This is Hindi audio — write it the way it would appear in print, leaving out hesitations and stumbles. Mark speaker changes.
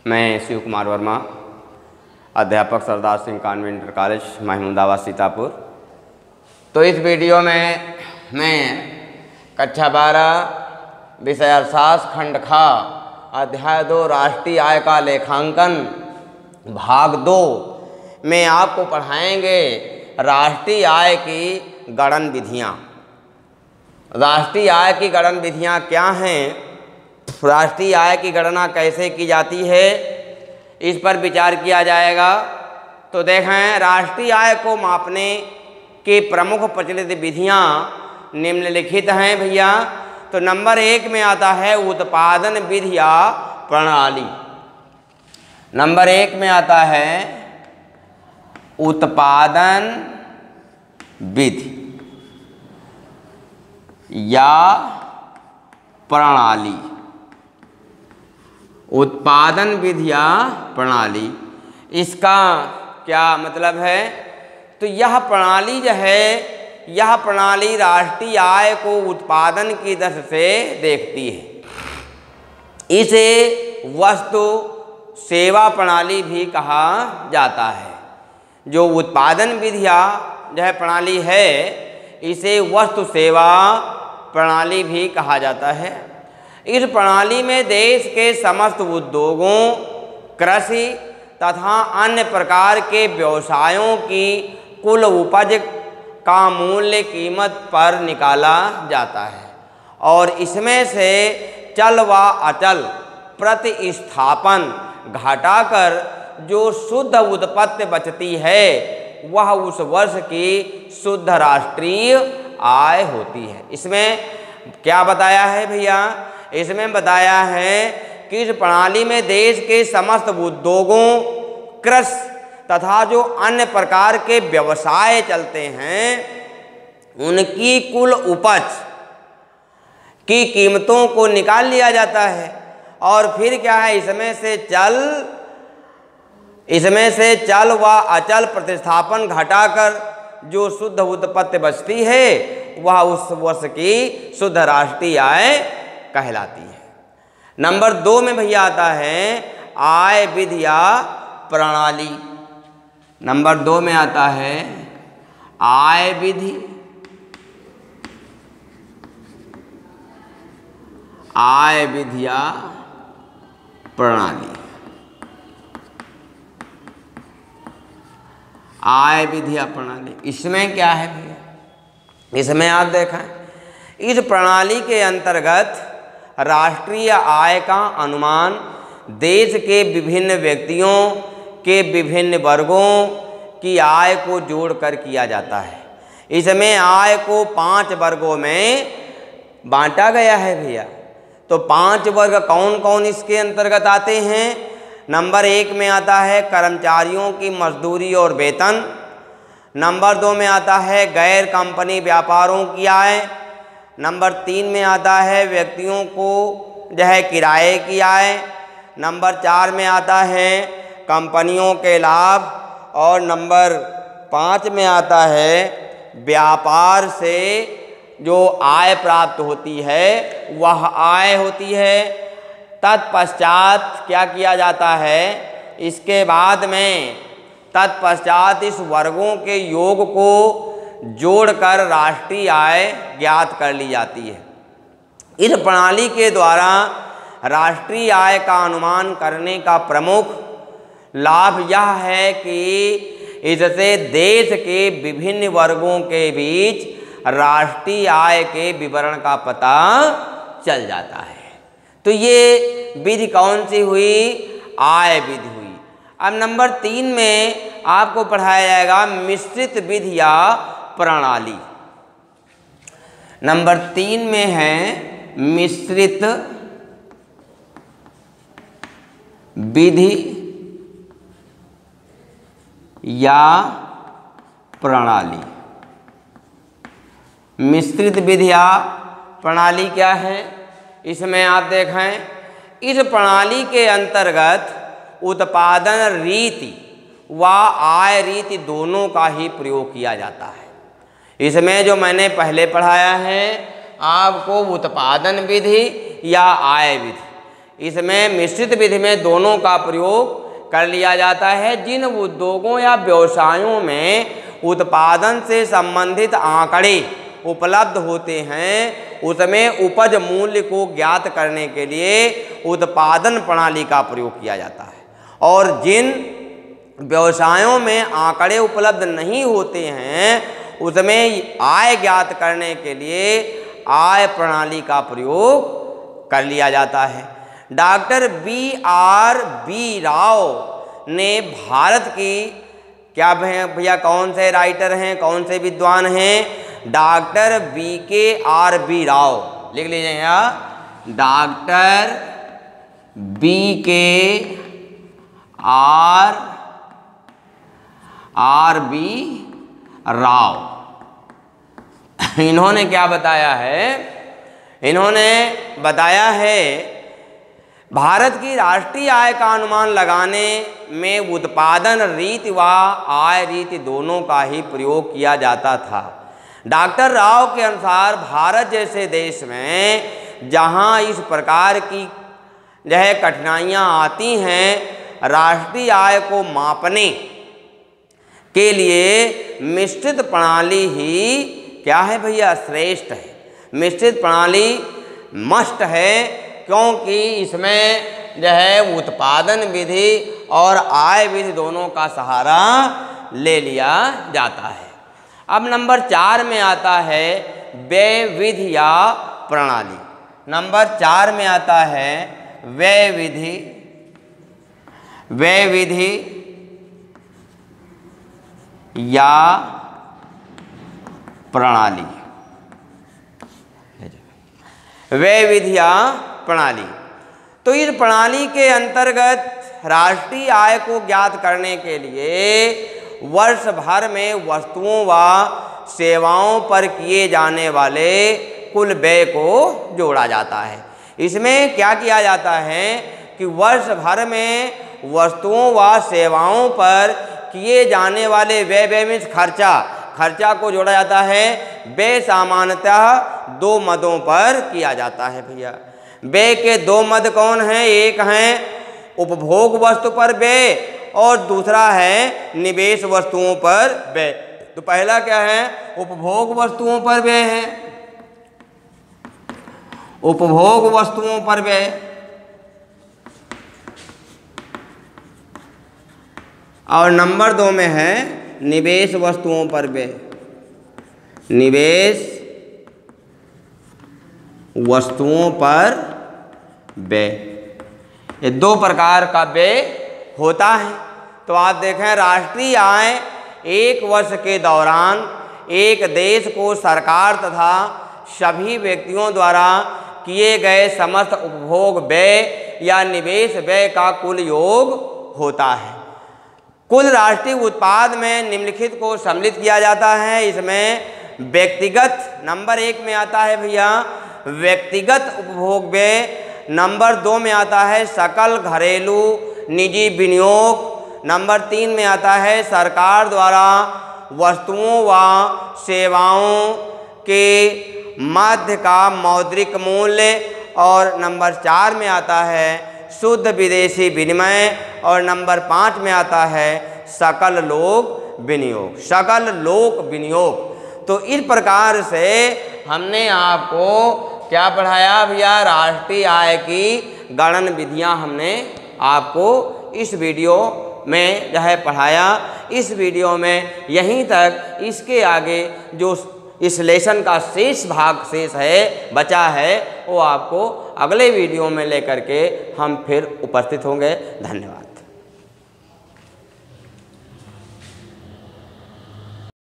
Speaker 1: मैं शिव कुमार वर्मा, अध्यापक Sardar Singh convent inter college Mahmudabad Sitapur. तो इस वीडियो में मैं कक्षा 12 विषय अर्थशास्त्र खंड ख अध्याय 2 राष्ट्रीय आय का लेखांकन भाग 2 में आपको पढ़ाएंगे राष्ट्रीय आय की गणन विधियाँ। राष्ट्रीय आय की गणन विधियाँ क्या हैं, राष्ट्रीय आय की गणना कैसे की जाती है, इस पर विचार किया जाएगा। तो देखें, राष्ट्रीय आय को मापने की प्रमुख प्रचलित विधियाँ निम्नलिखित हैं भैया। तो नंबर 1 में आता है उत्पादन विधि या प्रणाली। नंबर 1 में आता है उत्पादन विधि या प्रणाली। उत्पादन विधि या प्रणाली, इसका क्या मतलब है? तो यह प्रणाली जो है, यह प्रणाली राष्ट्रीय आय को उत्पादन की दृष्टि से देखती है। इसे वस्तु सेवा प्रणाली भी कहा जाता है। जो उत्पादन विधिया जो है प्रणाली है, इसे वस्तु सेवा प्रणाली भी कहा जाता है। इस प्रणाली में देश के समस्त उद्योगों, कृषि तथा अन्य प्रकार के व्यवसायों की कुल उपज का मूल्य कीमत पर निकाला जाता है और इसमें से चल व अचल प्रतिस्थापन घटाकर जो शुद्ध उत्पत्ति बचती है, वह उस वर्ष की शुद्ध राष्ट्रीय आय होती है। इसमें क्या बताया है भैया? इसमें बताया है कि इस प्रणाली में देश के समस्त उद्योगों, कृषि तथा जो अन्य प्रकार के व्यवसाय चलते हैं, उनकी कुल उपज की कीमतों को निकाल लिया जाता है और फिर क्या है, इसमें से चल व अचल प्रतिस्थापन घटाकर जो शुद्ध उत्पत्ति बचती है, वह उस वर्ष की शुद्ध राष्ट्रीय आय कहलाती है। नंबर 2 में भैया आता है आय विधि या प्रणाली। नंबर 2 में आता है आय विधि, आय विधि या प्रणाली। आय विधि या प्रणाली, इसमें क्या है भैया? इसमें आप देखें, इस प्रणाली के अंतर्गत राष्ट्रीय आय का अनुमान देश के विभिन्न व्यक्तियों के विभिन्न वर्गों की आय को जोड़कर किया जाता है। इसमें आय को 5 वर्गों में बांटा गया है भैया। तो 5 वर्ग कौन कौन इसके अंतर्गत आते हैं? नंबर 1 में आता है कर्मचारियों की मजदूरी और वेतन। नंबर 2 में आता है गैर कंपनी व्यापारों की आय। नंबर 3 में आता है व्यक्तियों को जो है किराए की आय। नंबर 4 में आता है कंपनियों के लाभ और नंबर 5 में आता है व्यापार से जो आय प्राप्त होती है, वह आय होती है। तत्पश्चात क्या किया जाता है? इसके बाद में तत्पश्चात इस वर्गों के योग को जोड़कर राष्ट्रीय आय ज्ञात कर ली जाती है। इस प्रणाली के द्वारा राष्ट्रीय आय का अनुमान करने का प्रमुख लाभ यह है कि इससे देश के विभिन्न वर्गों के बीच राष्ट्रीय आय के विवरण का पता चल जाता है। तो ये विधि कौन सी हुई? आय विधि हुई। अब नंबर 3 में आपको पढ़ाया जाएगा मिश्रित विधि या प्रणाली। नंबर 3 में है मिश्रित विधि या प्रणाली। मिश्रित विधि या प्रणाली क्या है? इसमें आप देखें, इस प्रणाली के अंतर्गत उत्पादन रीति व आय रीति दोनों का ही प्रयोग किया जाता है। इसमें जो मैंने पहले पढ़ाया है आपको उत्पादन विधि या आय विधि, इसमें मिश्रित विधि में दोनों का प्रयोग कर लिया जाता है। जिन उद्योगों या व्यवसायों में उत्पादन से संबंधित आंकड़े उपलब्ध होते हैं उसमें उपज मूल्य को ज्ञात करने के लिए उत्पादन प्रणाली का प्रयोग किया जाता है, और जिन व्यवसायों में आंकड़े उपलब्ध नहीं होते हैं उसमें आय ज्ञात करने के लिए आय प्रणाली का प्रयोग कर लिया जाता है। Doctor B.R.B. राव ने भारत की, क्या भैया कौन से राइटर हैं, कौन से विद्वान हैं? Doctor B.K.R.B. राव, लिख लीजिए यहाँ, डॉक्टर B.K.R.B. राव, इन्होंने क्या बताया है? इन्होंने बताया है भारत की राष्ट्रीय आय का अनुमान लगाने में उत्पादन रीति व आय रीति दोनों का ही प्रयोग किया जाता था। डॉक्टर राव के अनुसार भारत जैसे देश में जहां इस प्रकार की कठिनाइयां आती हैं, राष्ट्रीय आय को मापने के लिए मिश्रित प्रणाली ही क्या है भैया? श्रेष्ठ है। मिश्रित प्रणाली मस्ट है, क्योंकि इसमें उत्पादन विधि और आय विधि दोनों का सहारा ले लिया जाता है। अब नंबर 4 में आता है व्यय विधि या प्रणाली। नंबर 4 में आता है व्यय विधि या प्रणाली। व्यय विधि या प्रणाली, तो इस प्रणाली के अंतर्गत राष्ट्रीय आय को ज्ञात करने के लिए वर्ष भर में वस्तुओं व सेवाओं पर किए जाने वाले कुल व्यय को जोड़ा जाता है। इसमें क्या किया जाता है कि वर्ष भर में वस्तुओं व सेवाओं पर किए जाने वाले व्यय मीन्स खर्चा को जोड़ा जाता है। व्यय सामान्यतः 2 मदों पर किया जाता है भैया। व्यय के 2 मद कौन हैं? एक हैं उपभोग वस्तु पर व्यय और दूसरा है निवेश वस्तुओं पर व्यय। तो पहला क्या है? उपभोग वस्तुओं पर व्यय है, उपभोग वस्तुओं पर व्यय। और नंबर 2 में है निवेश वस्तुओं पर व्यय। निवेश वस्तुओं पर व्यय, ये 2 प्रकार का व्यय होता है। तो आप देखें, राष्ट्रीय आय एक वर्ष के दौरान एक देश को सरकार तथा सभी व्यक्तियों द्वारा किए गए समस्त उपभोग व्यय या निवेश व्यय का कुल योग होता है। कुल राष्ट्रीय उत्पाद में निम्नलिखित को सम्मिलित किया जाता है। इसमें व्यक्तिगत नंबर 1 में आता है भैया व्यक्तिगत उपभोग व्यय। नंबर 2 में आता है सकल घरेलू निजी विनियोग। नंबर 3 में आता है सरकार द्वारा वस्तुओं व सेवाओं के मध्य का मौद्रिक मूल्य। और नंबर 4 में आता है शुद्ध विदेशी विनिमय। और नंबर 5 में आता है सकल लोक विनियोग। सकल लोक विनियोग। तो इस प्रकार से हमने आपको क्या पढ़ाया भैया? राष्ट्रीय आय की गणन विधियां हमने आपको इस वीडियो में पढ़ाया। इस वीडियो में यहीं तक, इसके आगे जो इस लेसन का शेष भाग शेष है बचा है वो आपको अगले वीडियो में लेकर के हम फिर उपस्थित होंगे। धन्यवाद।